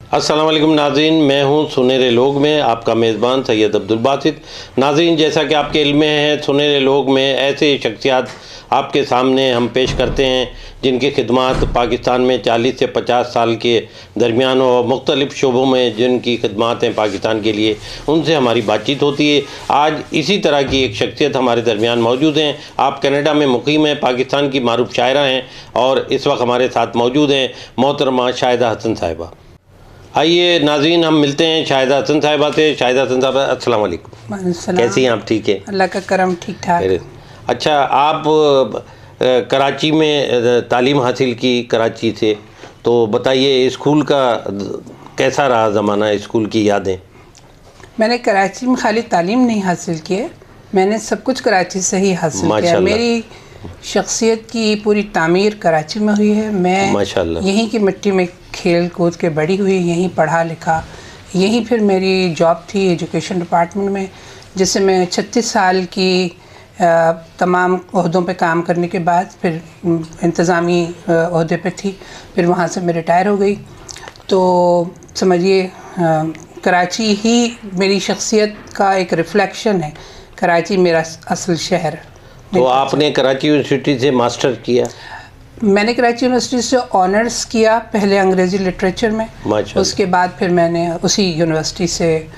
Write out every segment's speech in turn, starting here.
अस्सलाम वालेकुम नाज़रीन, मैं हूं सुनहरे लोग में आपका मेज़बान सैयद अब्दुल बासित। नाज़रीन, जैसा कि आपके इल्म में है, सुनहरे लोग में ऐसे शख्सियात आपके सामने हम पेश करते हैं जिनकी खिदमत पाकिस्तान में 40 से 50 साल के दरमियान और मुख्तलिफ़ शोबों में जिनकी खिदमत हैं पाकिस्तान के लिए, उनसे हमारी बातचीत होती है। आज इसी तरह की एक शख्सियत हमारे दरमियान मौजूद हैं। आप कनाडा में मुकीम हैं, पाकिस्तान की मारूफ शायरा हैं और इस वक्त हमारे साथ मौजूद हैं मोहतरमा शाहिदा हसन साहिबा। आइए नाज़रीन, हम मिलते हैं शाहिदा हसन साहिबा से। शाहिदा हसन साहिबा, अस्सलाम वालेकुम। कैसी हैं आप? ठीक है, अल्लाह का करम, ठीक ठाक। अच्छा, आप कराची में तालीम हासिल की, कराची से, तो बताइए स्कूल का कैसा रहा ज़माना, स्कूल की यादें? मैंने कराची में खाली तालीम नहीं हासिल की है, मैंने सब कुछ कराची से ही हासिल किया। मेरी शख्सियत की पूरी तामीर कराची में हुई है। मैं माशाल्लाह यहीं की मिट्टी में खेल कूद के बड़ी हुई, यहीं पढ़ा लिखा, यहीं फिर मेरी जॉब थी एजुकेशन डिपार्टमेंट में, जिससे मैं 36 साल की तमाम ओहदों पे काम करने के बाद फिर इंतज़ामी ओहदे पे थी। फिर वहाँ से मैं रिटायर हो गई। तो समझिए कराची ही मेरी शख्सियत का एक रिफ्लेक्शन है। कराची मेरा असल शहर है। तो आपने कराची यूनिवर्सिटी से मास्टर किया? मैंने कराची यूनिवर्सिटी से ऑनर्स किया, पहले अंग्रेज़ी लिटरेचर में, उसके बाद फिर मैंने उसी यूनिवर्सिटी से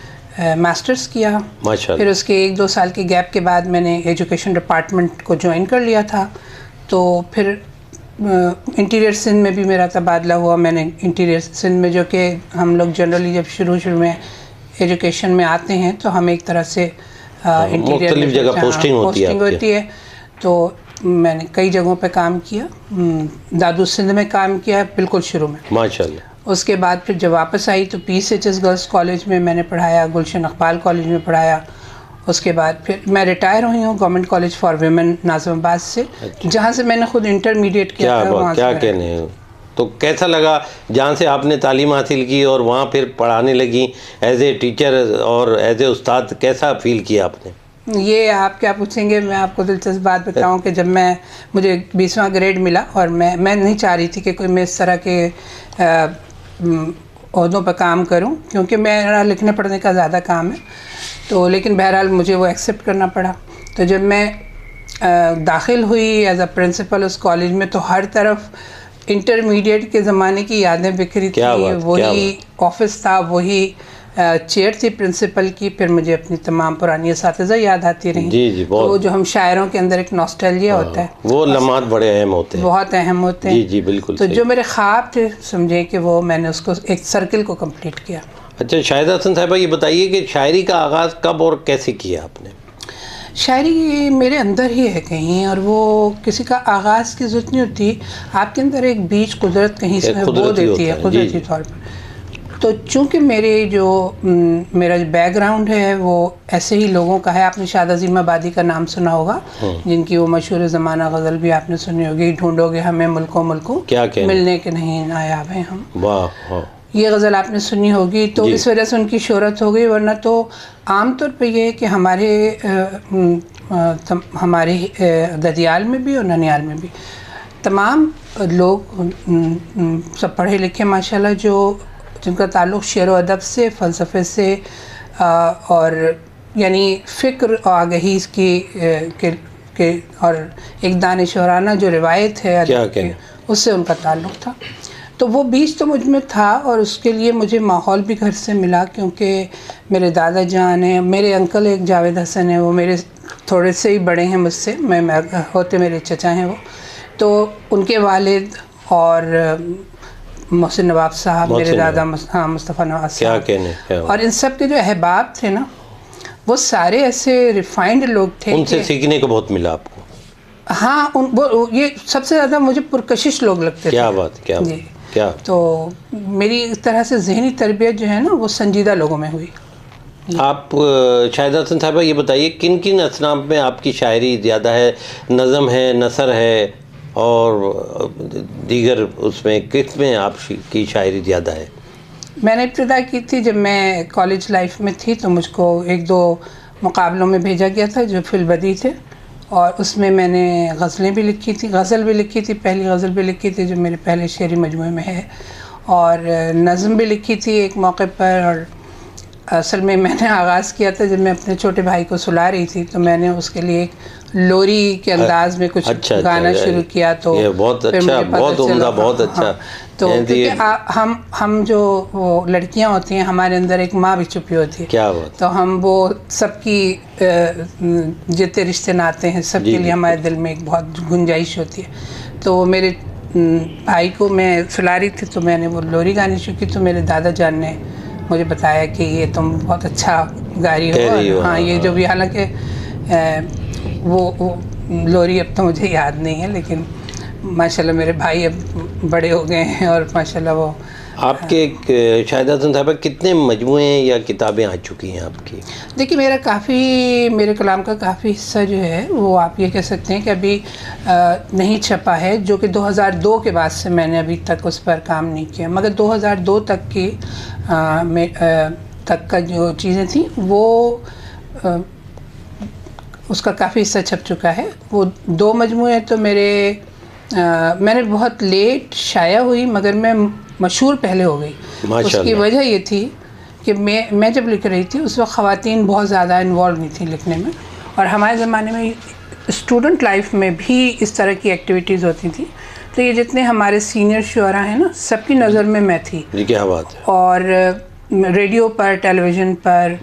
मास्टर्स किया। फिर उसके 1-2 साल के गैप के बाद मैंने एजुकेशन डिपार्टमेंट को ज्वाइन कर लिया था। तो फिर इंटीरियर सिंध में भी मेरा तबादला हुआ। मैंने इंटीरियर सिंध में, जो कि हम लोग जनरली जब शुरू में एजुकेशन में आते हैं तो हम एक तरह से मुख्तलिफ जगह पोस्टिंग होती है। तो मैंने कई जगहों पे काम किया। दादू सिंध में काम किया बिल्कुल शुरू में, माशाल्लाह। उसके बाद फिर जब वापस आई तो PCHS गर्ल्स कॉलेज में मैंने पढ़ाया, गुलशन इकबाल कॉलेज में पढ़ाया। उसके बाद फिर मैं रिटायर हुई हूँ government college for women Nazimabad से। अच्छा। जहाँ से मैंने खुद इंटरमीडिएट किया था। वहाँ क्या कहने हैं? तो कैसा लगा जहाँ से आपने तालीम हासिल की और वहाँ फिर पढ़ाने लगी एज ए टीचर और एज ए उस्ताद, कैसा फील किया आपने? ये आप क्या पूछेंगे, मैं आपको दिलचस्प बात बताऊं कि जब मुझे 20वां ग्रेड मिला और मैं नहीं चाह रही थी कि कोई मैं इस तरह के ओहदों पर काम करूं, क्योंकि मेरा लिखने पढ़ने का ज़्यादा काम है। तो लेकिन बहरहाल मुझे वो एक्सेप्ट करना पड़ा। तो जब मैं दाखिल हुई एज अ प्रिंसिपल उस कॉलेज में, तो हर तरफ इंटरमीडिएट के ज़माने की यादें बिखरी थी। वही ऑफिस था, वही चेयर थी प्रिंसिपल की। फिर मुझे अपनी तमाम पुरानी असातिज़ा याद आती रही। जी, तो वो जो हम शायरों के अंदर एक नॉस्टैल्जिया होता है, वो लम्हात बड़े अहम होते हैं, बहुत अहम होते हैं। जी बिल्कुल। तो जो मेरे ख्वाब थे, समझे कि वो मैंने उसको एक सर्किल को कंप्लीट किया। अच्छा शाहिदा हसन साहिबा, ये बताइए कि शायरी का आगाज़ कब और कैसे किया आपने? शायरी मेरे अंदर ही है कहीं, और वो किसी का आगाज़ की ज़रूरत नहीं होती। आपके अंदर एक बीज कुदरत कहीं से बो देती है कुदरती तौर पर। तो चूँकि मेरा जो बैकग्राउंड है वो ऐसे ही लोगों का है। आपने शाद अज़ीम आबादी का नाम सुना होगा, जिनकी वो मशहूर ज़माना गज़ल भी आपने सुनी होगी, ढूंढोगे हमें मुल्कों मुल्कों मिलने के नहीं नायाब हैं हम। वाह, ये गज़ल आपने सुनी होगी। तो इस वजह से उनकी शोहरत हो गई, वरना तो आम तौर पे ये है कि हमारे ददियाल में भी और ननियाल में भी तमाम लोग सब पढ़े लिखे माशाल्लाह, जिनका ताल्लुक़ शेर व अदब से, फ़लसफ़े से और यानी फ़िक्र और आगही के और एक दानिशवराना जो रिवायत है अदब की, उससे उनका ताल्लुक़ था। तो वो बीज तो मुझ में था, और उसके लिए मुझे माहौल भी घर से मिला, क्योंकि मेरे दादा जान हैं, मेरे अंकल एक जावेद हसन है, वो मेरे थोड़े से ही बड़े हैं मुझसे, होते मेरे चचा हैं वो। तो उनके वालिद और मोहसिन नवाब साहब, मेरे दादा मुस्तफ़ा नवाब साहब, और इन सब के जो अहबाब थे ना, वो सारे ऐसे रिफाइंड लोग थे। उनसे सीखने को बहुत मिला आपको? हाँ, ये सबसे ज़्यादा मुझे पुरकशिश लोग लगते थे। क्या बात, क्या। तो मेरी इस तरह से ज़हनी तरबियत जो है ना, वो संजीदा लोगों में हुई। आप शाहिदा हसन साहिबा, ये बताइए किन किन असनाफ में आपकी शायरी ज़्यादा है? नज़म है, नसर है, और दीगर उसमें किस में आपकी शायरी ज़्यादा है? मैंने इब्तिदा की थी जब मैं कॉलेज लाइफ में थी, तो मुझको 1-2 मुकाबलों में भेजा गया था जो फिलबदी थे, और उसमें मैंने गज़लें भी लिखी थी, गज़ल भी लिखी थी, पहली गज़ल भी लिखी थी जो मेरे पहले शेरी मजमूए में है। और नज़्म भी लिखी थी एक मौके पर। और असल में मैंने आगाज़ किया था जब मैं अपने छोटे भाई को सुला रही थी, तो मैंने उसके लिए एक लोरी के अंदाज में कुछ गाना शुरू किया। तो ये बहुत अच्छा, बहुत उम्दा, बहुत अच्छा। तो क्योंकि हम जो वो लड़कियां होती हैं, हमारे अंदर एक माँ भी छुपी होती है। क्या बात। तो हम वो सबकी जितने रिश्ते नाते हैं सबके लिए हमारे दिल में एक बहुत गुंजाइश होती है। तो मेरे भाई को मैं सुला रही थी तो मैंने वो लोरी गानी शुरू की। तो मेरे दादा जान ने मुझे बताया कि ये तुम बहुत अच्छा गा रही हो। हाँ, ये जो भी, हालांकि वो लोरी अब तो मुझे याद नहीं है, लेकिन माशाल्लाह मेरे भाई अब बड़े हो गए हैं और माशाल्लाह वो। आपके शाहिदा हसन साहिबा कितने मजमूए या किताबें आ चुकी हैं आपकी? देखिए, मेरे कलाम का काफ़ी हिस्सा जो है वो आप ये कह सकते हैं कि अभी नहीं छपा है, जो कि 2002 के बाद से मैंने अभी तक उस पर काम नहीं किया। मगर 2002 तक की तक का जो चीज़ें थी वो उसका काफ़ी हिस्सा छप चुका है। वो 2 मजमूए तो मैंने बहुत लेट शाया हुई, मगर मैं मशहूर पहले हो गई। उसकी वजह ये थी कि मैं जब लिख रही थी उस वक्त ख़वातीन बहुत ज़्यादा इन्वॉल्व नहीं थी लिखने में, और हमारे ज़माने में स्टूडेंट लाइफ में भी इस तरह की एक्टिविटीज़ होती थी। तो ये जितने हमारे सीनियर शुअरा हैं ना, सबकी नज़र में मैं थी। क्या बात है। और रेडियो पर, टेलीविज़न पर,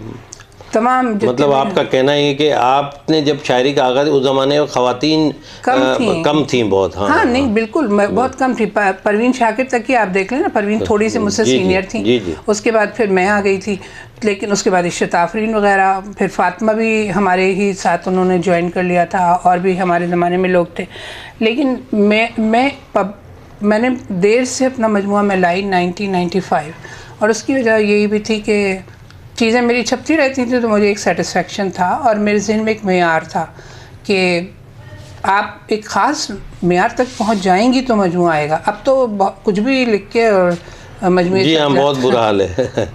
तमाम, मतलब आपका कहना है कि आपने जब शायरी का आगाज़, उस ज़माने में ख़वातीन कम थी बहुत। हाँ, नहीं बिल्कुल बहुत कम थी। परवीन शाकिर तक की आप देख लें ना, परवीन थोड़ी सी मुझसे सीनियर थी। उसके बाद फिर मैं आ गई थी, लेकिन उसके बाद इश्रत आफरीन वगैरह, फिर फातिमा भी हमारे ही साथ उन्होंने ज्वाइन कर लिया था, और भी हमारे ज़माने में लोग थे। लेकिन मैंने देर से अपना मजमुआ में लाई 1995, और उसकी वजह यही भी थी कि चीज़ें मेरी छपती रहती थी तो मुझे एक सेटिस्फेक्शन था, और मेरे जहन में एक मेयार था कि आप एक ख़ास मेयार तक पहुंच जाएंगी तो मजमूआ आएगा। अब तो कुछ भी लिख के और मजमूए। जी हाँ, बहुत बुरा हाल है।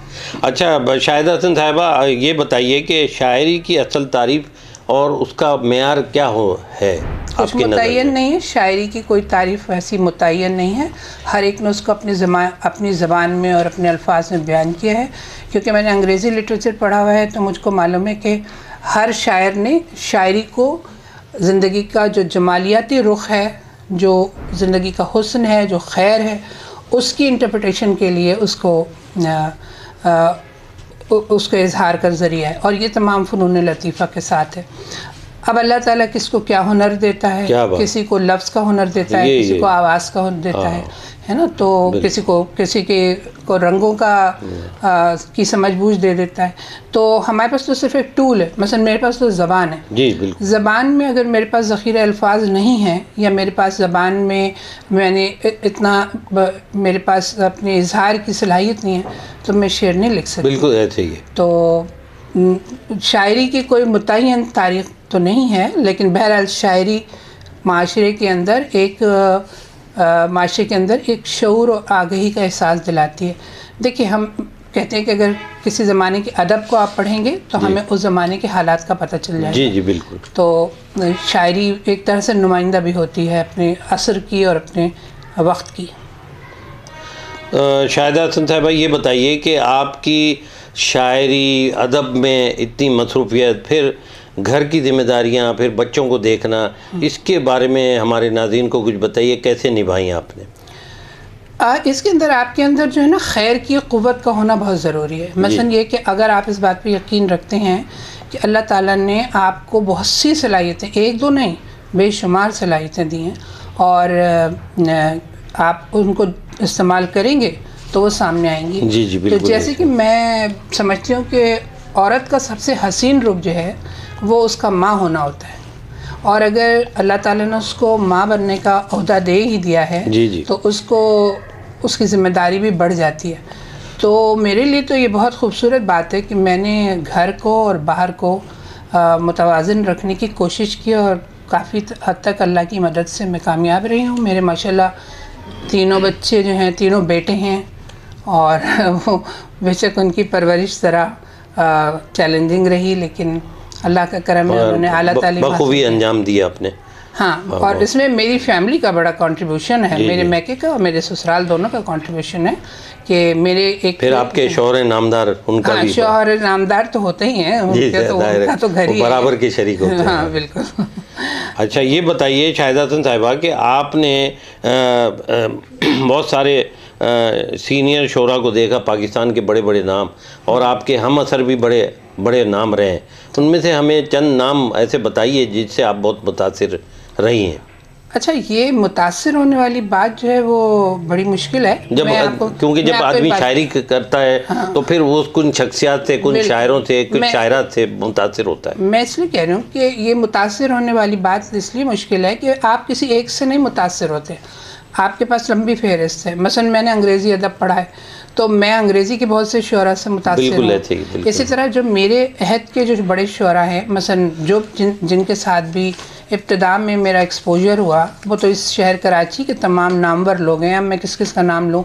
अच्छा शाहिदा हसन साहिबा, ये बताइए कि शायरी की असल तारीफ़ और उसका मेयार क्या है? कुछ मुतय्यन नहीं है, शायरी की कोई तारीफ़ ऐसी मुतय्यन नहीं है। हर एक ने उसको अपनी ज़बान में और अपने अल्फाज में बयान किया है। क्योंकि मैंने अंग्रेज़ी लिटरेचर पढ़ा हुआ है तो मुझको मालूम है कि हर शायर ने शायरी को ज़िंदगी का जो जमालियाती रुख है, जो ज़िंदगी का हुस्न है, जो खैर है, उसकी इंटरप्रिटेशन के लिए उसको इजहार का ज़रिया है। और ये तमाम फ़नून लतीफ़ा के साथ है। अब अल्लाह ताला किसको क्या हुनर देता है, किसी को लफ्ज़ का हुनर देता है, किसी को आवाज़ का हुनर देता है ना, तो किसी को रंगों का की समझ बूझ दे देता है। तो हमारे पास तो सिर्फ एक टूल है। मसलन मेरे पास तो ज़बान है। जी बिल्कुल। ज़बान में अगर मेरे पास ज़ख़ीरा अल्फाज नहीं है, या मेरे पास ज़बान में मेरे पास अपने इजहार की सलाहियत नहीं है, तो मैं शेर नहीं लिख सकती। बिल्कुल ऐसे ही है। तो शायरी की कोई मुतय्यन तारीख़ तो नहीं है, लेकिन बहरहाल शायरी माशरे के अंदर एक शऊर और आगही का एहसास दिलाती है। देखिए, हम कहते हैं कि अगर किसी ज़माने के अदब को आप पढ़ेंगे तो हमें उस ज़माने के हालात का पता चल जाएगा। जी बिल्कुल। तो शायरी एक तरह से नुमाइंदा भी होती है अपने असर की और अपने वक्त की। शाहिदा हसन साहिबा, ये बताइए कि आपकी शायरी अदब में इतनी मसरूफियत, फिर घर की जिम्मेदारियां, फिर बच्चों को देखना, इसके बारे में हमारे नाज़रीन को कुछ बताइए, कैसे निभाई आपने? इसके अंदर आपके अंदर जो है ना, खैर की क़ुव्वत का होना बहुत ज़रूरी है। मसलन ये कि अगर आप इस बात पे यकीन रखते हैं कि अल्लाह ताला ने आपको बहुत सी सलाहियतें, एक दो नहीं बेशुमार सलाहियतें दी हैं, और आप उनको इस्तेमाल करेंगे तो वो सामने आएंगी। जी बिल्कुल। तो जैसे कि मैं समझती हूँ कि औरत का सबसे हसीन रूप जो है वो उसका माँ होना होता है, और अगर अल्लाह ताला ने उसको माँ बनने का ओहदा दे ही दिया है तो उसको उसकी ज़िम्मेदारी भी बढ़ जाती है। तो मेरे लिए तो ये बहुत खूबसूरत बात है कि मैंने घर को और बाहर को मुतवाज़िन रखने की कोशिश की, और काफ़ी हद तक अल्लाह की मदद से मैं कामयाब रही हूँ। मेरे माशाल्लाह 3 बच्चे जो हैं, 3 बेटे हैं, और वो बेशक उनकी परवरिश ज़रा चैलेंजिंग रही, लेकिन अल्लाह का करम है, उन्होंने आला तालीम बखूबी अंजाम दिया आपने। हाँ, और इसमें मेरी फैमिली का बड़ा कंट्रीब्यूशन है, मेरे मैके का और मेरे ससुराल दोनों का कंट्रीब्यूशन है कि मेरे एक फिर आपके शौहर नामदार उनका हाँ, भी शौहर नामदार तो होते ही हैं, उनका तो घर ही बराबर के शरीक होते हैं। हाँ बिल्कुल। अच्छा ये बताइए शाहिदा हसन साहिबा कि आपने बहुत सारे सीनियर शोरा को देखा, पाकिस्तान के बड़े बड़े नाम, और आपके हम असर भी बड़े बड़े नाम रहे हैं। उनमें से हमें चंद नाम ऐसे बताइए जिससे आप बहुत मुतासिर रही हैं। अच्छा, ये मुतासिर होने वाली बात जो है वो बड़ी मुश्किल है क्योंकि जब आदमी शायरी करता है तो फिर वो कुछ शख्सियात से, कुछ शायरों से, कुछ शायरात से मुतासिर होता है। मैं इसलिए कह रही हूँ कि ये मुतासिर होने वाली बात इसलिए मुश्किल है कि आप किसी एक से नहीं मुतासिर होते, आपके पास लंबी फहरिस्त है। मसलन मैंने अंग्रेज़ी अदब पढ़ा है तो मैं अंग्रेज़ी के बहुत से शुरा से मुतासिर हूँ। इसी तरह जो मेरे अहद के जो बड़े शुरा हैं, मसलन जो जिनके साथ भी इब्तिदा में मेरा एक्सपोजर हुआ, वो तो इस शहर कराची के तमाम नामवर लोग हैं। अब मैं किस किस का नाम लूँ,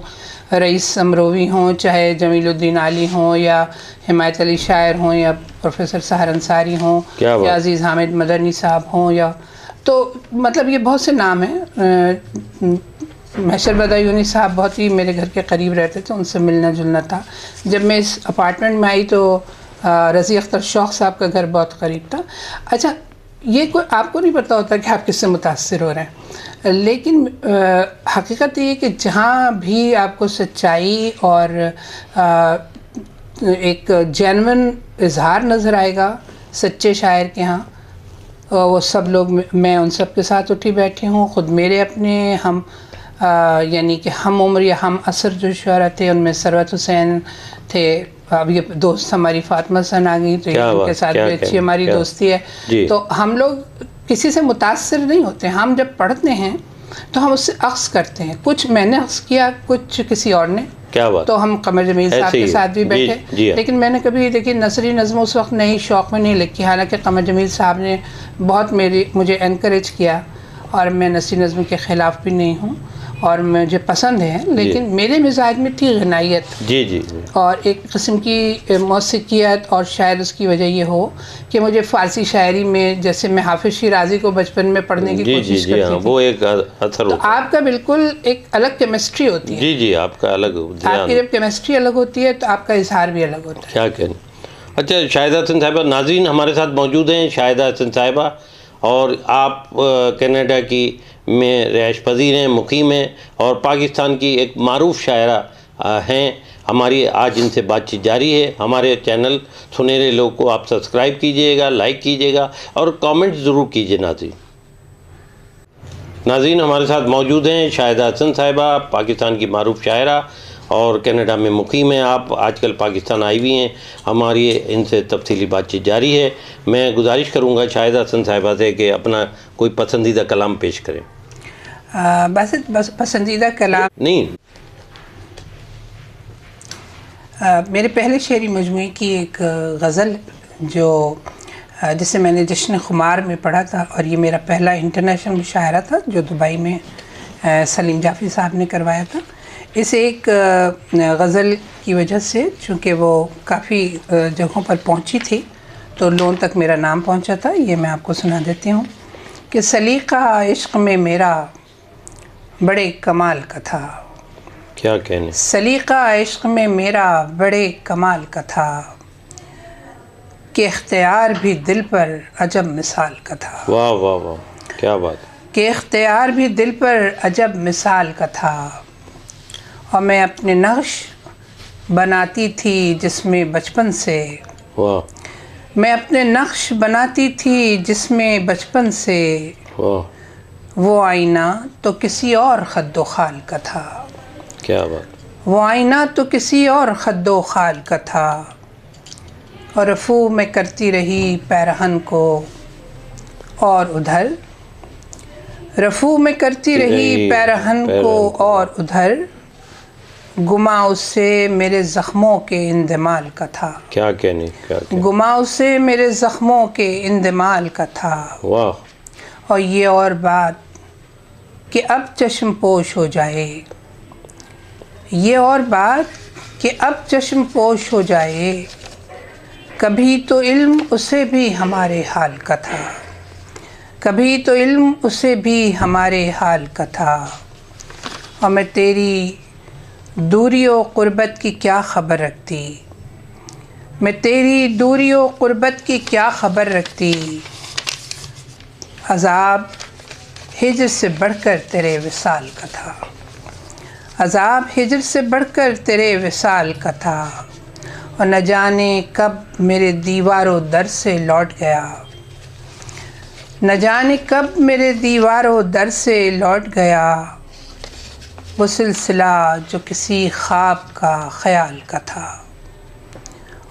रईस अमरोवी हों, चाहे जमीलुद्दीन आली हों, या हिमायत अली शायर हों, या प्रोफेसर सहर अंसारी हों, या अजीज़ हामिद मदनी साहब हों, या तो मतलब ये बहुत से नाम हैं। महशर बदायूनी साहब बहुत ही मेरे घर के करीब रहते थे, उनसे मिलना जुलना था। जब मैं इस अपार्टमेंट में आई तो रज़ी अख्तर शौक़ साहब का घर बहुत करीब था। अच्छा, ये कोई आपको नहीं पता होता कि आप किससे मुतासिर हो रहे हैं, लेकिन हकीकत ये कि जहाँ भी आपको सच्चाई और एक जेन्युइन इजहार नज़र आएगा सच्चे शायर के यहाँ, वो सब लोग, मैं उन सब के साथ उठी बैठी हूँ। ख़ुद मेरे अपने हम यानी कि हम उम्र या हम असर जो शुरा थे, उनमें सरवत हुसैन थे। अब ये दोस्त हमारी फातिमा सन आ गई तो इनके साथ भी अच्छी हमारी दोस्ती है। तो हम लोग किसी से मुतासिर नहीं होते। हम जब पढ़ते हैं तो हम उससे अक्स करते हैं, कुछ मैंने अक्स किया, कुछ किसी और ने। क्या बात। तो हम कमर जमील साहब के साथ भी बैठे, लेकिन मैंने कभी देखिए नसरी नज़्म उस वक्त नहीं, शौक़ में नहीं लिखी। हालांकि कमर जमील साहब ने बहुत मुझे एनकरेज किया और मैं नसरी नज़्म के ख़िलाफ़ भी नहीं हूँ और मुझे पसंद है, लेकिन मेरे मिजाज में थी गनायत जी और एक किस्म की मौसीकियत, और शायद उसकी वजह ये हो कि मुझे फ़ारसी शायरी में, जैसे मैं हाफिज़ शिराज़ी को बचपन में पढ़ने की कोशिश करती थी, वो एक असर होता है। आपका बिल्कुल एक अलग केमिस्ट्री होती है। जी, आपका अलग, आपकी जब केमिस्ट्री अलग होती है तो आपका इजहार भी अलग होता है। क्या कहना। अच्छा शाहिदा हसन साहिबा, नाज़रीन हमारे साथ मौजूद हैं शाहिदा हसन साहिबा, और आप कनाडा की में रिहाइश पज़ीर हैं, मुकीम हैं, और पाकिस्तान की एक मारूफ़ शायरा हैं। हमारी आज इनसे बातचीत जारी है। हमारे चैनल सुनहरे लोग को आप सब्सक्राइब कीजिएगा, लाइक कीजिएगा और कमेंट ज़रूर कीजिए। नाज़रीन हमारे साथ मौजूद हैं शाहिदा हसन साहिबा, पाकिस्तान की मारूफ़ शायरा और कनाडा में मुकीम हैं। आप आजकल पाकिस्तान आई हुई हैं। हमारी इनसे तफसीली बातचीत जारी है। मैं गुजारिश करूँगा शाहिदा हसन साहिबा से कि अपना कोई पसंदीदा कलाम पेश करें। बस पसंदीदा कलाम नहीं, मेरे पहले शेरी मजमूए की एक गज़ल जो जिसे मैंने जश्न खुमार में पढ़ा था, और ये मेरा पहला इंटरनेशनल मुशायरा था जो दुबई में सलीम जाफ़ी साहब ने करवाया था। इस एक गज़ल की वजह से, चूँकि वो काफ़ी जगहों पर पहुँची थी तो लोन तक मेरा नाम पहुँचा था, ये मैं आपको सुना देती हूँ कि सलीक़ा इश्क़ में मेरा बड़े कमाल का था। क्या कहने। सलीक़ा इश्क़ में मेरा बड़े कमाल का था कि इख्तियार भी दिल पर अजब मिसाल का था। वाह वाह वाह, क्या बात। कि इख्तियार भी दिल पर अजब मिसाल का था, और मैं अपने नक्श बनाती थी जिसमें बचपन से। वाह। मैं अपने नक्श बनाती थी जिसमें बचपन से। वाह। वो आईना तो किसी और खद्दो खाल का था। क्या बात। वो आईना तो किसी और खद्दो खाल का था, और रफू में करती रही पैरहन को और उधर। रफू में करती रही पैरहन को और उधर, गुमा उससे मेरे ज़ख्मों के इंदमाल का था। क्या कहने। गुमा उससे मेरे ज़ख्मों के इंदमाल का था। वाह। और ये और बात कि अब चश्म पोश हो जाए, ये और बात कि अब चश्म पोश हो जाए, कभी तो इल्म उसे भी हमारे हाल का था। कभी तो इल्म उसे भी हमारे हाल का था, और मैं तेरी दूरी व क़ुरबत की क्या ख़बर रखती, मैं तेरी दूरी व क़ुरबत की क्या ख़बर रखती। अज़ाब हिज्र से बढ़कर तेरे विसाल का था, अज़ाब हिज्र से बढ़कर तेरे विसाल का था, और न जाने कब मेरे दीवारों दर से लौट गया, न जाने कब मेरे दीवारों दर से लौट गया। वो सिलसिला जो किसी ख्वाब का ख़याल का था,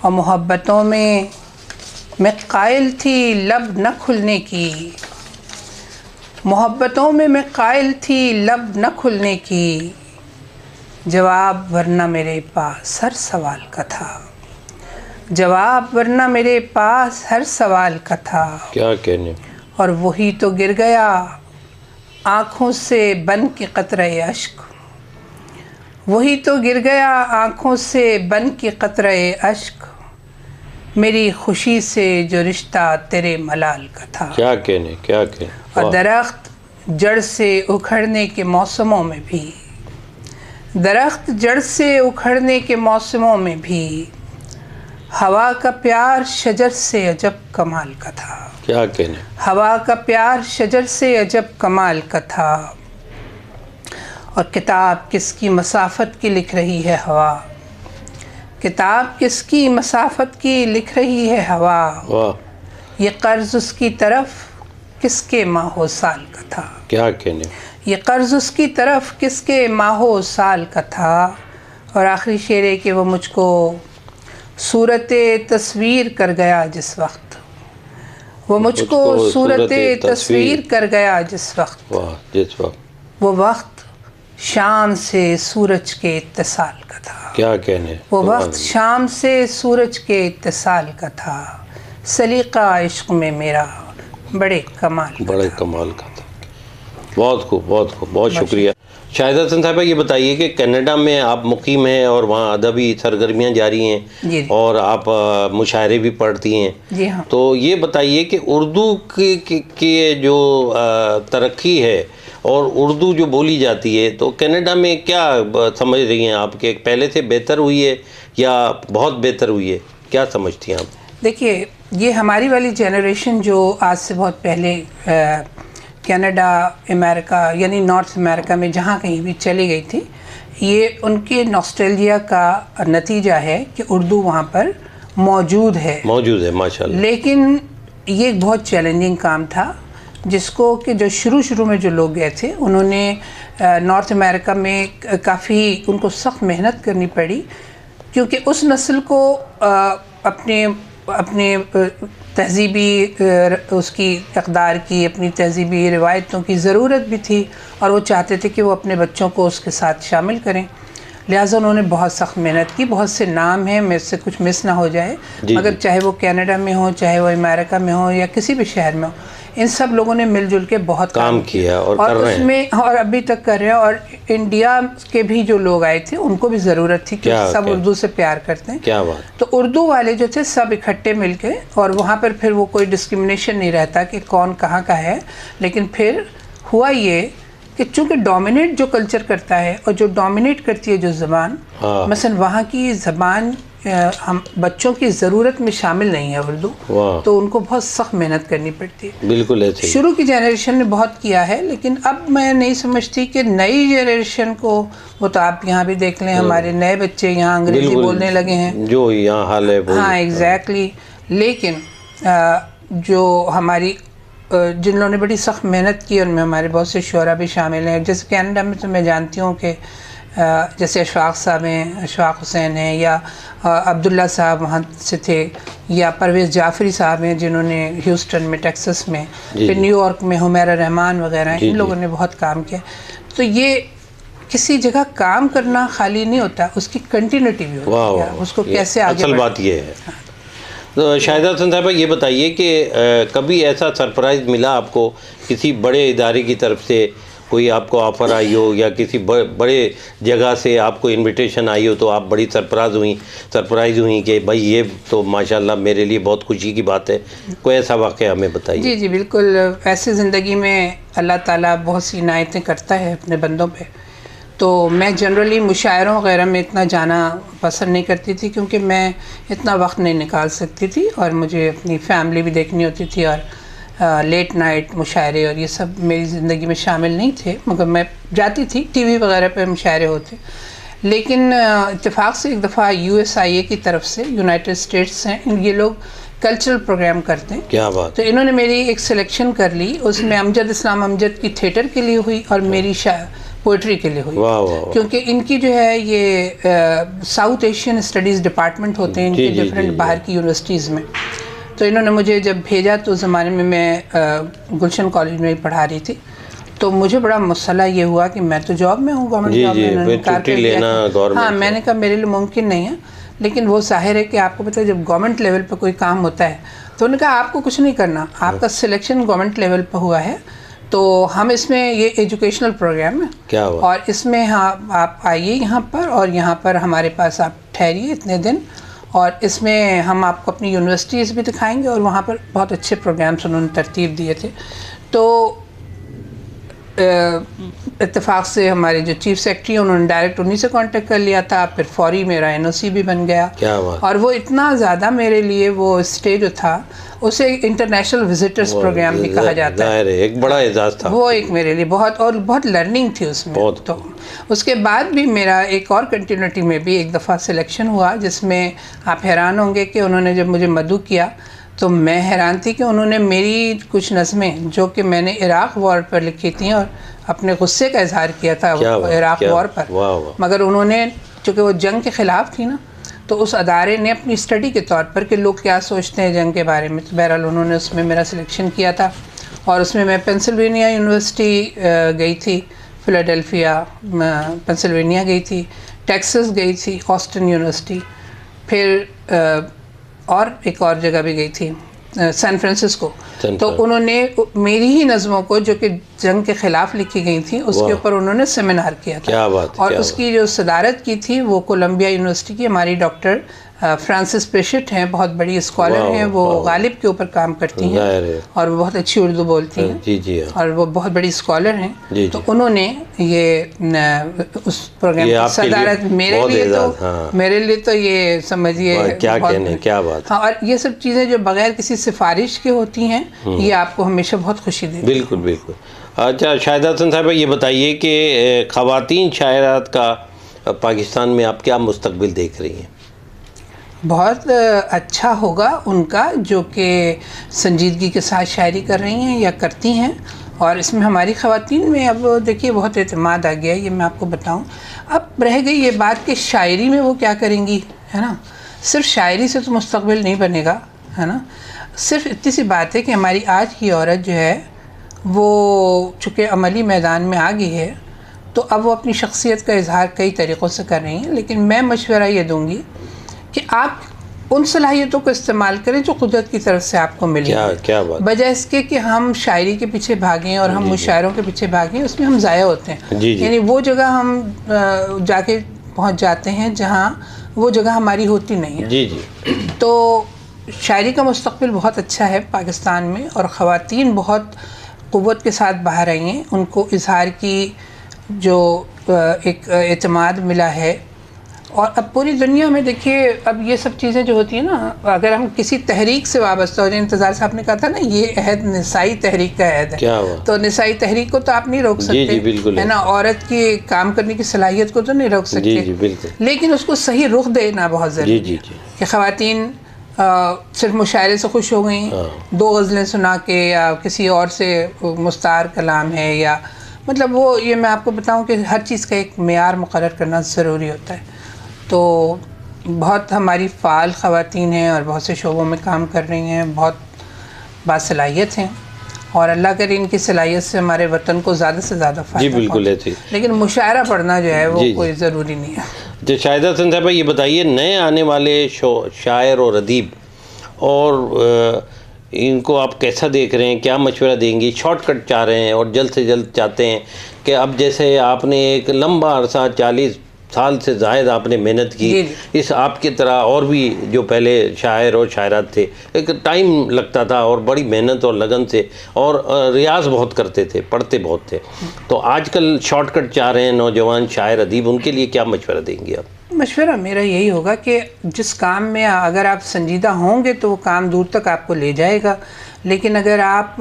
और मोहब्बतों में मैं कायल थी लब न खुलने की, मोहब्बतों में मैं कायल थी लब न खुलने की। जवाब वरना मेरे पास हर सवाल का था, जवाब वरना मेरे पास हर सवाल का था। क्या कहने। और वही तो गिर गया आँखों से बन के क़तरे अश्क, वही तो गिर गया आँखों से बन के क़तरे अश्क। मेरी खुशी से जो रिश्ता तेरे मलाल का था। क्या कहने, क्या कहने। और दरख्त जड़ से उखड़ने के मौसमों में भी, दरख्त जड़ से उखड़ने के मौसमों में भी, हवा का प्यार शजर से अजब कमाल का था। क्या कहने। हवा का प्यार शजर से अजब कमाल का था। और किताब किसकी मसाफत की लिख रही है हवा, किताब किसकी मसाफत की लिख रही है हवा। वाह। ये कर्ज उसकी तरफ किसके माहो साल का था। क्या कहने। ये कर्ज उसकी तरफ किसके माहो साल का था। और आखिरी शेर है कि वो मुझको सूरत तस्वीर कर गया जिस वक्त, वो मुझको सूरत तस्वीर कर गया जिस वक्त। वाह, जिस वक्त। वो वक्त शाम से सूरज के इत्तिसाल का था। क्या कहने। वो वक्त शाम से सूरज के इत्तिसाल का था। सलीका इश्क में मेरा बड़े कमाल का बड़े था। कमाल का था। बहुत खूब, बहुत खूब, बहुत शुक्रिया। शाहिदा हसन साहिबा, ये बताइए कि कनाडा में आप मुकीम हैं और वहाँ अदबी सरगर्मियाँ जारी हैं और आप मुशायरे भी पढ़ती हैं। जी हाँ। तो ये बताइए कि उर्दू की जो तरक्की है और उर्दू जो बोली जाती है, तो कनाडा में क्या समझ रही हैं आप कि पहले से बेहतर हुई है या बहुत बेहतर हुई है, क्या समझती हैं आप? देखिए, ये हमारी वाली जनरेशन जो आज से बहुत पहले कनाडा, अमेरिका यानी नॉर्थ अमेरिका में जहाँ कहीं भी चली गई थी, ये उनके नॉस्टैल्जिया का नतीजा है कि उर्दू वहाँ पर मौजूद है माशाल्लाह। लेकिन ये एक बहुत चैलेंजिंग काम था जिसको कि जो शुरू में जो लोग गए थे उन्होंने नॉर्थ अमेरिका में काफ़ी उनको सख्त मेहनत करनी पड़ी, क्योंकि उस नस्ल को अपने तहज़ीबी उसकी इक़दार की, अपनी तहज़ीबी रिवायतों की ज़रूरत भी थी और वो चाहते थे कि वो अपने बच्चों को उसके साथ शामिल करें। लिहाजा उन्होंने बहुत सख्त मेहनत की। बहुत से नाम हैं, मेरे से कुछ मिस ना हो जाए, मगर चाहे वो कनाडा में हो, चाहे वो अमेरिका में हो या किसी भी शहर में हो, इन सब लोगों ने मिलजुल के बहुत काम किया और कर रहे हैं और अभी तक कर रहे हैं। और इंडिया के भी जो लोग आए थे उनको भी ज़रूरत थी कि सब उर्दू से प्यार करते हैं। क्या बात। तो उर्दू वाले जो थे सब इकट्ठे मिलके, और वहाँ पर फिर वो कोई डिस्क्रिमिनेशन नहीं रहता कि कौन कहाँ का है। लेकिन फिर हुआ ये कि चूँकि डोमिनेट जो कल्चर करता है और जो डोमिनेट करती है जो ज़बान, मसलन वहाँ की ज़बान हम बच्चों की ज़रूरत में शामिल नहीं है उर्दू, तो उनको बहुत सख्त मेहनत करनी पड़ती है। बिल्कुल ऐसे शुरू की जनरेशन ने बहुत किया है, लेकिन अब मैं नहीं समझती कि नई जनरेशन को, वो तो आप यहाँ भी देख लें, हमारे नए बच्चे यहाँ अंग्रेज़ी बोलने लगे हैं जो यहाँ हाल है। हाँ एग्जैक्टली। लेकिन जो हमारी जिन लोगों ने बड़ी सख्त मेहनत की, उनमें हमारे बहुत से शोरा भी शामिल हैं। जैसे कनाडा में तो मैं जानती हूँ कि जैसे अशफाक साहब हैं, अशफाक हुसैन हैं, या अब्दुल्ला साहब वहाँ से थे, या परवेज़ जाफरी साहब हैं जिन्होंने ह्यूस्टन में, टेक्सास में, फिर न्यूयॉर्क में हुमैरा रहमान वगैरह हैं। इन लोगों ने बहुत काम किया। तो ये किसी जगह काम करना खाली नहीं होता, उसकी कंटिन्यूटी भी होती है, उसको कैसे आगे। असल बात ये है। तो शाहिदा हसन साहबा, ये बताइए कि कभी ऐसा सरप्राइज़ मिला आपको किसी बड़े इदारे की तरफ से कोई आपको ऑफ़र आई हो या किसी बड़े जगह से आपको इनविटेशन आई हो तो आप बड़ी सरप्राइज़ हुई कि भाई ये तो माशाल्लाह मेरे लिए बहुत खुशी की बात है? कोई ऐसा वाक़या हमें बताइए। जी जी बिल्कुल। ऐसे ज़िंदगी में अल्लाह ताला बहुत सी इनायतें करता है अपने बंदों पे। तो मैं जनरली मुशायरों वगैरह में इतना जाना पसंद नहीं करती थी, क्योंकि मैं इतना वक्त नहीं निकाल सकती थी और मुझे अपनी फैमिली भी देखनी होती थी, और लेट नाइट मुशायरे और ये सब मेरी ज़िंदगी में शामिल नहीं थे। मगर मैं जाती थी, टीवी वगैरह पे मुशायरे होते। लेकिन इत्तेफाक से एक दफ़ा USIA की तरफ से, यूनाइटेड स्टेट्स हैं ये लोग, कल्चरल प्रोग्राम करते हैं। क्या बात। तो इन्होंने मेरी एक सिलेक्शन कर ली, उसमें अमजद इस्लाम अमजद की थिएटर के लिए हुई और मेरी पोइट्री के लिए हुई। वाह वाह। क्योंकि इनकी जो है ये साउथ एशियन स्टडीज़ डिपार्टमेंट होते हैं इनके डिफरेंट बाहर की यूनिवर्सिटीज़ में। तो इन्होंने मुझे जब भेजा तो उस ज़माने में मैं गुलशन कॉलेज में पढ़ा रही थी। तो मुझे बड़ा मसला ये हुआ कि मैं तो जॉब में हूँ, गवर्नमेंट जॉब में। हाँ, मैंने कहा मेरे लिए मुमकिन नहीं है। लेकिन वो ज़ाहिर है कि आपको पता है जब गवर्नमेंट लेवल पर कोई काम होता है तो उन्होंने कहा आपको कुछ नहीं करना, आपका सिलेक्शन गवर्नमेंट लेवल पर हुआ है, तो हम इसमें ये एजुकेशनल प्रोग्राम है क्या हुआ? और इसमें हाँ आप आइए यहाँ पर, और यहाँ पर हमारे पास आप ठहरिए इतने दिन, और इसमें हम आपको अपनी यूनिवर्सिटीज़ भी दिखाएंगे। और वहाँ पर बहुत अच्छे प्रोग्राम्स उन्होंने तरतीब दिए थे। तो इत्तेफाक से हमारे जो चीफ सेक्रेटरी हैं उन्होंने डायरेक्ट उन्हीं से कांटेक्ट कर लिया था। फिर फौरी मेरा NOC भी बन गया। क्या बात। और वो इतना ज़्यादा मेरे लिए वो स्टे जो था उसे इंटरनेशनल विजिटर्स प्रोग्राम भी कहा जाता है। एक बड़ा एजाज़ था वो एक मेरे लिए बहुत लर्निंग थी उसमें। तो उसके बाद भी मेरा एक और कंटिन्यूटी में भी एक दफ़ा सिलेक्शन हुआ, जिसमें आप हैरान होंगे कि उन्होंने जब मुझे मदऊ किया तो मैं हैरान थी कि उन्होंने मेरी कुछ नज़में जो कि मैंने इराक़ वॉर पर लिखी थी और अपने गुस्से का इजहार किया था इराक़ वॉर पर, मगर उन्होंने चूँकि वो जंग के ख़िलाफ़ थी ना, तो उस अदारे ने अपनी स्टडी के तौर पर कि लोग क्या सोचते हैं जंग के बारे में, तो बहरहाल उन्होंने उसमें मेरा सिलेक्शन किया था। और उसमें मैं पेंसिल्वेनिया यूनिवर्सिटी गई थी, फ़िलाडेल्फिया पेंसिल्वेनिया गई थी, टेक्सास गई थी, ऑस्टिन यूनिवर्सिटी, फिर और एक और जगह भी गई थी, सैन फ्रांसिस्को। तो उन्होंने मेरी ही नज़मों को जो कि जंग के ख़िलाफ़ लिखी गई थी उसके ऊपर उन्होंने सेमिनार किया था। क्या बात। और उसकी जो सदारत की थी वो कोलंबिया यूनिवर्सिटी की हमारी डॉक्टर फ्रांसिस पेशिट हैं, बहुत बड़ी स्कॉलर हैं, वो गालिब के ऊपर काम करती हैं और वो बहुत अच्छी उर्दू बोलती हैं। जी जी। और वो बहुत बड़ी स्कॉलर हैं। तो उन्होंने ये उस प्रोग्राम की सदारत मेरे लिए तो ये समझिए क्या कहने, क्या बात। हाँ, और ये सब चीज़ें जो बगैर किसी सिफारिश के होती हैं ये आपको हमेशा बहुत खुशी देती है। बिल्कुल बिल्कुल। अच्छा शाहिदा हसन साहिबा, ये बताइए कि ख़वातीन शायरात का पाकिस्तान में आप क्या मुस्तकबिल देख रही हैं? बहुत अच्छा होगा उनका, जो कि संजीदगी के साथ शायरी कर रही हैं या करती हैं। और इसमें हमारी ख़वातीन में अब देखिए बहुत एतमाद आ गया है, ये मैं आपको बताऊं। अब रह गई ये बात कि शायरी में वो क्या करेंगी, है ना। सिर्फ शायरी से तो मुस्तकबिल नहीं बनेगा, है ना। सिर्फ इतनी सी बात है कि हमारी आज की औरत जो है वो चूँकि अमली मैदान में आ गई है, तो अब वो अपनी शख्सियत का इजहार कई तरीक़ों से कर रही हैं। लेकिन मैं मशवरा ये दूँगी कि आप उन सलाहियतों को इस्तेमाल करें जो कुदरत की तरफ से आपको मिली। क्या बात। बजाय इसके कि हम शायरी के पीछे भागें और हम मुशायरों के पीछे भागें, उसमें हम ज़ाया होते हैं। यानी वो जगह हम जाके पहुंच जाते हैं जहां वो जगह हमारी होती नहीं है। जी जी। तो शायरी का मुस्तकबिल बहुत अच्छा है पाकिस्तान में, और ख़वातीन बहुत क़ुव्वत के साथ बाहर आई हैं। उनको इजहार की जो एक एतमाद मिला है। और अब पूरी दुनिया में देखिए, अब ये सब चीज़ें जो होती हैं ना, अगर हम किसी तहरीक से वाबस्ता हो जाए, इंतज़ार साहब ने कहा था ना ये अहद निसाई तहरीक का अहद है। क्या हुआ? तो निसाई तहरीक को तो आप नहीं रोक सकते। जी, बिल्कुल है ना। औरत की काम करने की सलाहियत को तो नहीं रोक सकते। जी, बिल्कुल। लेकिन उसको सही रुख देना बहुत ज़रूरी है कि ख़वातीन सिर्फ मुशायरे से खुश हो गई, 2 गज़लें सुना के या किसी और से मुस्तार कलाम है, या मतलब वो, ये मैं आपको बताऊँ कि हर चीज़ का एक मेयार मुक़र्रर करना ज़रूरी होता है। तो बहुत हमारी फ़ाल ख़वातीन हैं और बहुत से शोबों में काम कर रही हैं, बहुत बासलाहियत हैं, और अल्लाह करे इनकी सलाहियत से हमारे वतन को ज़्यादा से ज़्यादा फ़ायदा। जी बिल्कुल ऐसी। लेकिन मुशायरा पढ़ना जो है वो कोई ज़रूरी नहीं है। तो शाहिदा हसन साहिबा, ये बताइए नए आने वाले शायर और अदीब और इनको आप कैसा देख रहे हैं, क्या मशवरा देंगी? शॉर्टकट चाह रहे हैं और जल्द से जल्द चाहते हैं कि अब जैसे आपने एक लंबा अरसा 40 साल से ज़ायद आपने मेहनत की, इस आपकी तरह और भी जो पहले शायर और शायरात थे, एक टाइम लगता था और बड़ी मेहनत और लगन से, और रियाज़ बहुत करते थे, पढ़ते बहुत थे। तो आजकल शॉर्टकट चाह रहे हैं नौजवान शायर अदीब, उनके लिए क्या मशवरा देंगे आप? मशवरा मेरा यही होगा कि जिस काम में अगर आप संजीदा होंगे तो वो काम दूर तक आपको ले जाएगा, लेकिन अगर आप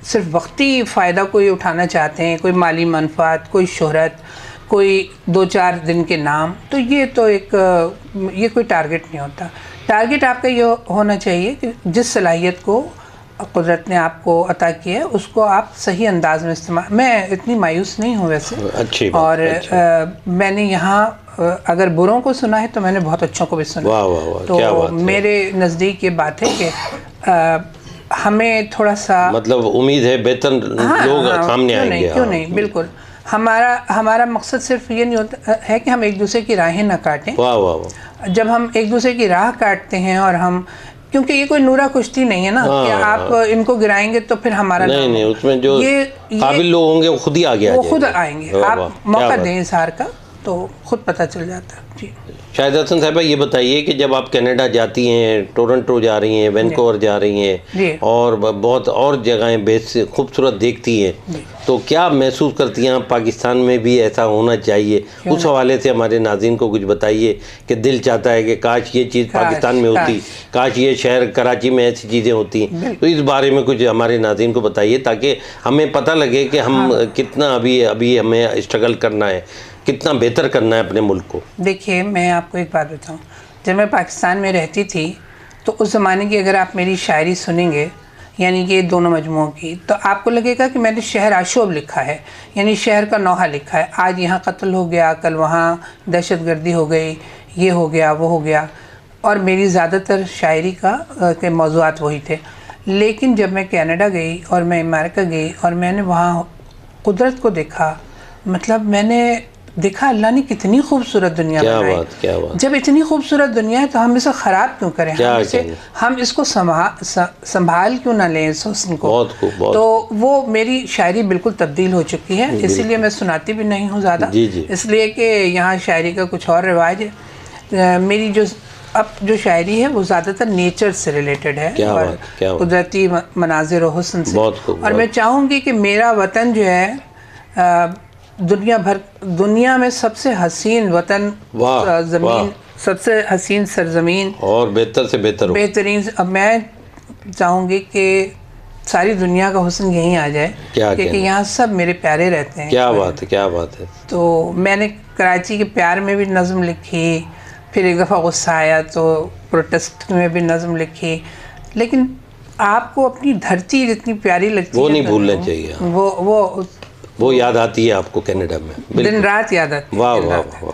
सिर्फ वक्ती फ़ायदा कोई उठाना चाहते हैं, कोई माली मनफ़ात, कोई शोहरत, कोई 2-4 दिन के नाम, तो ये कोई टारगेट नहीं होता। टारगेट आपका ये होना चाहिए कि जिस सलाहियत को कुदरत ने आपको अता किया है उसको आप सही अंदाज में इस्तेमाल। मैं इतनी मायूस नहीं हूँ वैसे, अच्छी बात, और मैंने यहाँ अगर बुरों को सुना है तो मैंने बहुत अच्छों को भी सुना। वाह वाह वाह, तो क्या बात है। मेरे नज़दीक ये बात है कि हमें थोड़ा सा मतलब उम्मीद है बेहतर लोग सामने आएंगे। क्यों नहीं, बिल्कुल। हमारा मकसद सिर्फ ये नहीं होता है कि हम एक दूसरे की राहें ना काटें। वाह वाह वाह। जब हम एक दूसरे की राह काटते हैं और हम, क्योंकि ये कोई नूरा कुश्ती नहीं है ना कि आप इनको गिराएंगे तो फिर हमारा नहीं, उसमें जो काबिल लोग होंगे वो खुद ही आगे वो खुद आएंगे। आप मौका दें इज़हार का तो खुद पता चल जाता है। जी शाहिदा हसन साहिबा, ये बताइए कि जब आप कनाडा जाती हैं, टोरंटो जा रही हैं, वैनकूवर जा रही हैं और बहुत और जगहें बेस खूबसूरत देखती हैं, तो क्या महसूस करती हैं आप पाकिस्तान में भी ऐसा होना चाहिए? उस हवाले से हमारे नाज़रीन को कुछ बताइए कि दिल चाहता है कि काश ये चीज़ पाकिस्तान में होती, काश ये शहर कराची में ऐसी चीज़ें होती। तो इस बारे में कुछ हमारे नाज़रीन को बताइए ताकि हमें पता लगे कि हम कितना अभी हमें स्ट्रगल करना है, कितना बेहतर करना है अपने मुल्क को। देखिए, मैं आपको एक बात बताऊं, जब मैं पाकिस्तान में रहती थी तो उस ज़माने की अगर आप मेरी शायरी सुनेंगे, यानी कि दोनों मजमुओं की, तो आपको लगेगा कि मैंने शहर आशोब लिखा है, यानी शहर का नौहा लिखा है। आज यहाँ कत्ल हो गया, कल वहाँ दहशतगर्दी हो गई, ये हो गया, वो हो गया, और मेरी ज़्यादातर शायरी के मौज़ूआत वही थे। लेकिन जब मैं कनाडा गई और मैं अमेरिका गई और मैंने वहाँ कुदरत को देखा, मतलब मैंने देखा अल्लाह ने कितनी खूबसूरत दुनिया बनाई। क्या बात। जब इतनी खूबसूरत दुनिया है तो हम इसे ख़राब क्यों करें? हम इसको संभाल क्यों ना लें इस हुस्न को? बहुत। तो वो मेरी शायरी बिल्कुल तब्दील हो चुकी है, इसीलिए मैं सुनाती भी नहीं हूँ ज़्यादा, इसलिए कि यहाँ शायरी का कुछ और रिवाज है। मेरी जो शायरी है वो ज़्यादातर नेचर से रिलेटेड है और कुदरती मनाजिर और हुस्न से। और मैं चाहूँगी कि मेरा वतन जो है दुनिया में सबसे हसीन वतन, ज़मीन, सबसे हसीन सरजमीन और बेहतर से बेहतरीन। अब मैं चाहूँगी कि सारी दुनिया का हुस्न यहीं आ जाए, क्योंकि यहाँ सब मेरे प्यारे रहते हैं। क्या बात है। तो मैंने कराची के प्यार में भी नज़म लिखी, फिर एक दफ़ा गुस्सा आया तो प्रोटेस्ट में भी नज़म लिखी। लेकिन आपको अपनी धरती जितनी प्यारी लगती है वो नहीं भूलना चाहिए। वो याद आती है आपको कनाडा में, दिन रात याद आती है। वाह वाह वाह।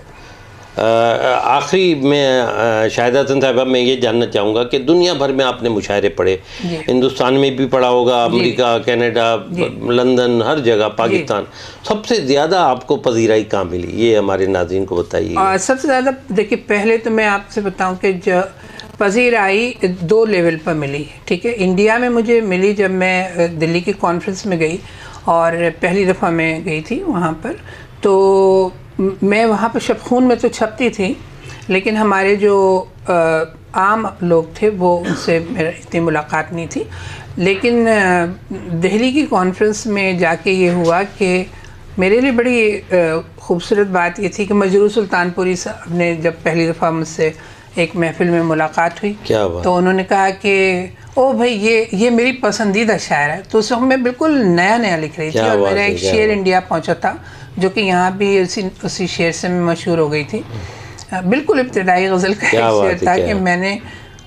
आखिरी में शाहिदा हसन साहिबा, मैं ये जानना चाहूँगा कि दुनिया भर में आपने मुशायरे पढ़े, हिंदुस्तान में भी पढ़ा होगा, अमेरिका, कनाडा, लंदन, हर जगह, पाकिस्तान, सबसे ज़्यादा आपको पजीराई कहाँ मिली, ये हमारे नाज़रीन को बताइए। सबसे ज़्यादा देखिए, पहले तो मैं आपसे बताऊँ कि जो पजीराई 2 लेवल पर मिली, ठीक है। इंडिया में मुझे मिली जब मैं दिल्ली की कॉन्फ्रेंस में गई और पहली दफ़ा मैं गई थी वहाँ पर, तो मैं वहाँ पर शबखून में तो छपती थी, लेकिन हमारे जो आम लोग थे वो उनसे मेरा इतनी मुलाकात नहीं थी। लेकिन दिल्ली की कॉन्फ्रेंस में जाके ये हुआ कि मेरे लिए बड़ी खूबसूरत बात ये थी कि मजरूह सुल्तानपुरी साहब ने जब पहली दफ़ा मुझसे एक महफिल में मुलाकात हुई, तो उन्होंने कहा कि ओ भाई ये मेरी पसंदीदा शायर है। तो उस वक्त मैं बिल्कुल नया लिख रही थी और मेरा एक शेर इंडिया पहुंचा था जो कि यहाँ भी उसी शेर से मैं मशहूर हो गई थी। बिल्कुल इब्तिदाई गज़ल का शेर था कि मैंने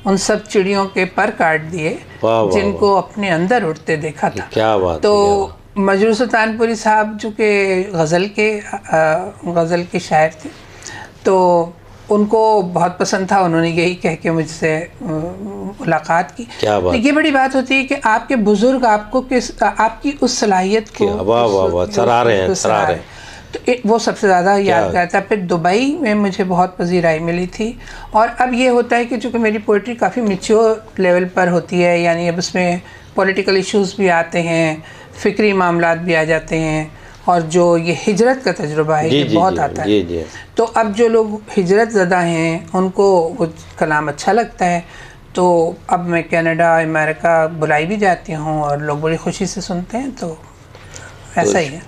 उन सब चिड़ियों के पर काट दिए जिनको अपने अंदर उड़ते देखा था। तो मजरूह सुल्तानपुरी साहब जो कि गज़ल के शायर थे, तो उनको बहुत पसंद था, उन्होंने यही कह के मुझसे मुलाकात की। तो ये बड़ी बात होती है कि आपके बुजुर्ग आपकी उस सलाहियत को सराह रहे हैं। तो वो सबसे ज़्यादा यादगार था। फिर दुबई में मुझे बहुत पजीराई मिली थी। और अब ये होता है कि चूँकि मेरी पोइट्री काफ़ी मैच्योर लेवल पर होती है, यानी अब उसमें पॉलिटिकल इश्यूज़ भी आते हैं, फ़िक्री मामलात भी आ जाते हैं, और जो ये हिजरत का तजुर्बा है ये बहुत आता है। जी। तो अब जो लोग हिजरत ज़दा हैं उनको वो कलाम अच्छा लगता है, तो अब मैं कनाडा अमेरिका बुलाई भी जाती हूँ और लोग बड़ी खुशी से सुनते हैं, तो ऐसा ही है।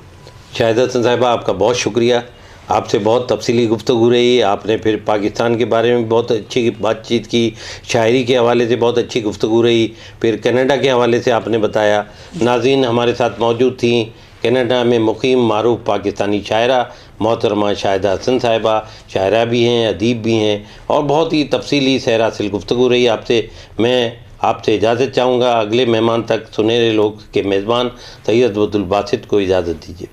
शाहिदा हसन साहिबा, आपका बहुत शुक्रिया। आपसे बहुत तफसीली गुफ्तगू रही। आपने फिर पाकिस्तान के बारे में बहुत अच्छी बातचीत की, शायरी के हवाले से बहुत अच्छी गुफ्तगू रही, फिर कनाडा के हवाले से आपने बताया। नाज़रीन हमारे साथ मौजूद थी कनाडा में मुकीम मारूफ पाकिस्तानी शायरा मोहतरमा शाहिदा हसन साहिबा। शायरा भी हैं, अदीब भी हैं, और बहुत ही तफसीली सैर-हासिल गुफ्तगू रही आपसे। मैं आपसे इजाज़त चाहूँगा। अगले मेहमान तक सुनहरे लोग के मेज़बान सैयद अब्दुल बासित को इजाज़त दीजिए।